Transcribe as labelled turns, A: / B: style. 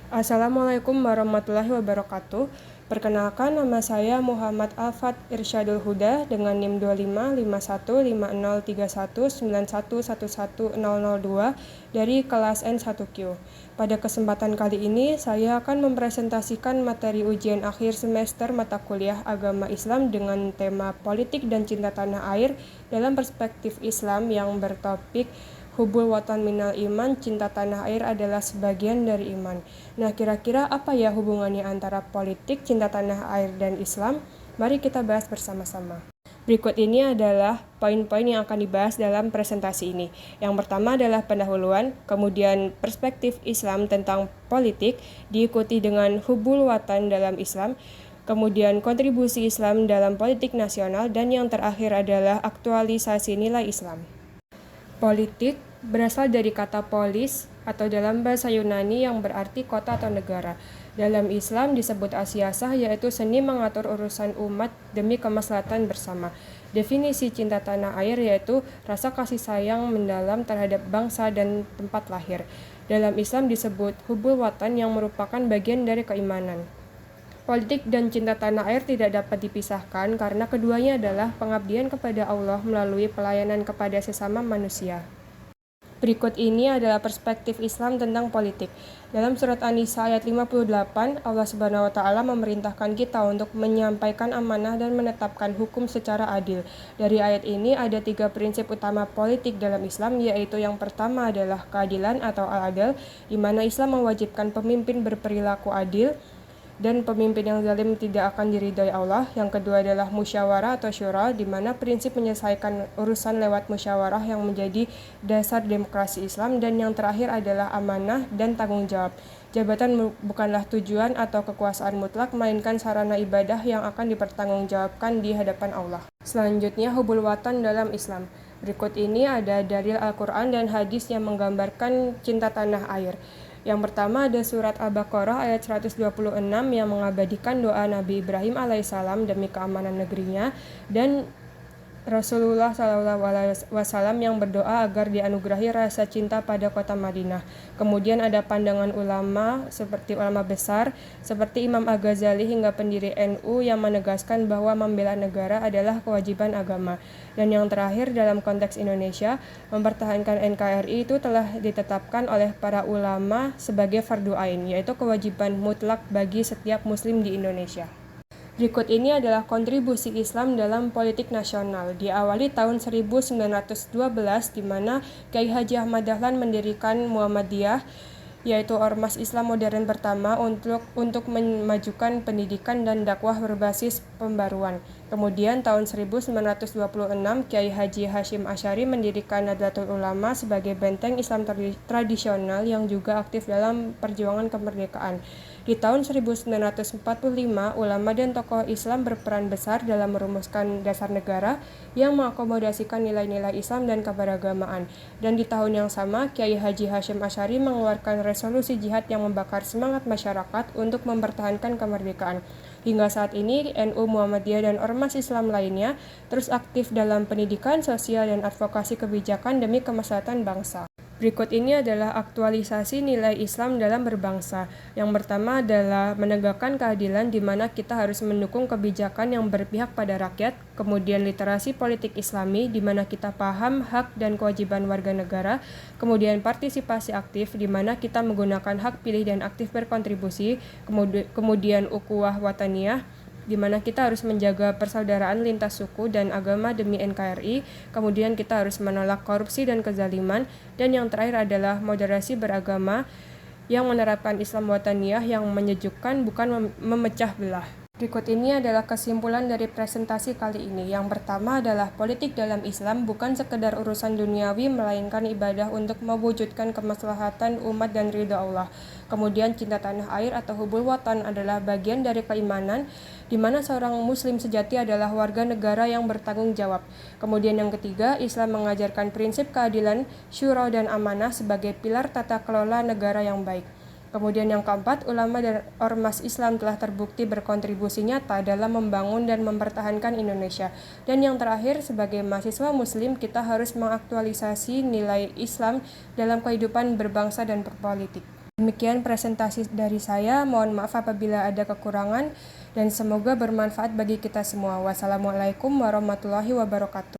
A: Assalamualaikum warahmatullahi wabarakatuh. Perkenalkan, nama saya Muhammad Alfat Irsyadul Huda dengan NIM 25513191111102 dari kelas N1Q. Pada kesempatan kali ini, saya akan mempresentasikan materi ujian akhir semester mata kuliah Agama Islam dengan tema Politik dan Cinta Tanah Air dalam perspektif Islam yang bertopik Hubul Watan Minal Iman, cinta tanah air adalah sebagian dari iman. Nah, kira-kira apa ya hubungannya antara politik, cinta tanah air, dan Islam? Mari kita bahas bersama-sama. Berikut ini adalah poin-poin yang akan dibahas dalam presentasi ini. Yang pertama adalah pendahuluan, kemudian perspektif Islam tentang politik, diikuti dengan hubul watan dalam Islam, kemudian kontribusi Islam dalam politik nasional, dan yang terakhir adalah aktualisasi nilai Islam. Politik berasal dari kata polis atau dalam bahasa Yunani yang berarti kota atau negara. Dalam Islam disebut as-siyasah, yaitu seni mengatur urusan umat demi kemaslahatan bersama. Definisi cinta tanah air yaitu rasa kasih sayang mendalam terhadap bangsa dan tempat lahir. Dalam Islam disebut hubul watan yang merupakan bagian dari keimanan. Politik dan cinta tanah air tidak dapat dipisahkan karena keduanya adalah pengabdian kepada Allah melalui pelayanan kepada sesama manusia. Berikut ini adalah perspektif Islam tentang politik. Dalam surat An-Nisa ayat 58, Allah Subhanahu wa taala memerintahkan kita untuk menyampaikan amanah dan menetapkan hukum secara adil. Dari ayat ini ada 3 prinsip utama politik dalam Islam, yaitu yang pertama adalah keadilan atau al-adl, di mana Islam mewajibkan pemimpin berperilaku adil dan pemimpin yang zalim tidak akan diridhoi Allah. Yang kedua adalah musyawarah atau syura, di mana prinsip menyelesaikan urusan lewat musyawarah yang menjadi dasar demokrasi Islam. Dan yang terakhir adalah amanah dan tanggung jawab. Jabatan bukanlah tujuan atau kekuasaan mutlak, melainkan sarana ibadah yang akan dipertanggungjawabkan di hadapan Allah. Selanjutnya, hubul watan dalam Islam. Berikut ini ada dalil Al-Quran dan hadis yang menggambarkan cinta tanah air. Yang pertama ada surat Al-Baqarah ayat 126 yang mengabadikan doa Nabi Ibrahim alaihissalam demi keamanan negerinya, dan Rasulullah SAW yang berdoa agar dianugerahi rasa cinta pada kota Madinah. Kemudian ada pandangan ulama seperti ulama besar seperti Imam Al-Ghazali hingga pendiri NU yang menegaskan bahwa membela negara adalah kewajiban agama. Dan yang terakhir dalam konteks Indonesia, mempertahankan NKRI itu telah ditetapkan oleh para ulama sebagai fardu ain, yaitu kewajiban mutlak bagi setiap muslim di Indonesia. Berikut ini adalah kontribusi Islam dalam politik nasional. Diawali tahun 1912 di mana Kiai Haji Ahmad Dahlan mendirikan Muhammadiyah, yaitu ormas Islam modern pertama untuk memajukan pendidikan dan dakwah berbasis pembaruan. Kemudian tahun 1926 Kiai Haji Hashim Asy'ari mendirikan Nahdlatul Ulama sebagai benteng Islam tradisional yang juga aktif dalam perjuangan kemerdekaan. Di tahun 1945, ulama dan tokoh Islam berperan besar dalam merumuskan dasar negara yang mengakomodasikan nilai-nilai Islam dan keberagamaan. Dan di tahun yang sama, Kiai Haji Hashim Asy'ari mengeluarkan resolusi jihad yang membakar semangat masyarakat untuk mempertahankan kemerdekaan. Hingga saat ini, NU Muhammadiyah dan ormas Islam lainnya terus aktif dalam pendidikan, sosial, dan advokasi kebijakan demi kemaslahatan bangsa. Berikut ini adalah aktualisasi nilai Islam dalam berbangsa. Yang pertama adalah menegakkan keadilan, di mana kita harus mendukung kebijakan yang berpihak pada rakyat. Kemudian literasi politik Islami, di mana kita paham hak dan kewajiban warga negara. Kemudian partisipasi aktif, di mana kita menggunakan hak pilih dan aktif berkontribusi. Kemudian ukhuwah wataniyah, di mana kita harus menjaga persaudaraan lintas suku dan agama demi NKRI. Kemudian kita harus menolak korupsi dan kezaliman. Dan yang terakhir adalah moderasi beragama yang menerapkan Islam wataniyah yang menyejukkan, bukan memecah belah. Berikut ini adalah kesimpulan dari presentasi kali ini. Yang pertama adalah politik dalam Islam bukan sekedar urusan duniawi, melainkan ibadah untuk mewujudkan kemaslahatan umat dan ridha Allah. Kemudian cinta tanah air atau hubul watan adalah bagian dari keimanan, di mana seorang muslim sejati adalah warga negara yang bertanggung jawab. Kemudian yang ketiga, Islam mengajarkan prinsip keadilan, syura, dan amanah sebagai pilar tata kelola negara yang baik. Kemudian yang keempat, ulama dan ormas Islam telah terbukti berkontribusi nyata dalam membangun dan mempertahankan Indonesia. Dan yang terakhir, sebagai mahasiswa muslim, kita harus mengaktualisasi nilai Islam dalam kehidupan berbangsa dan berpolitik. Demikian presentasi dari saya, mohon maaf apabila ada kekurangan dan semoga bermanfaat bagi kita semua. Wassalamualaikum warahmatullahi wabarakatuh.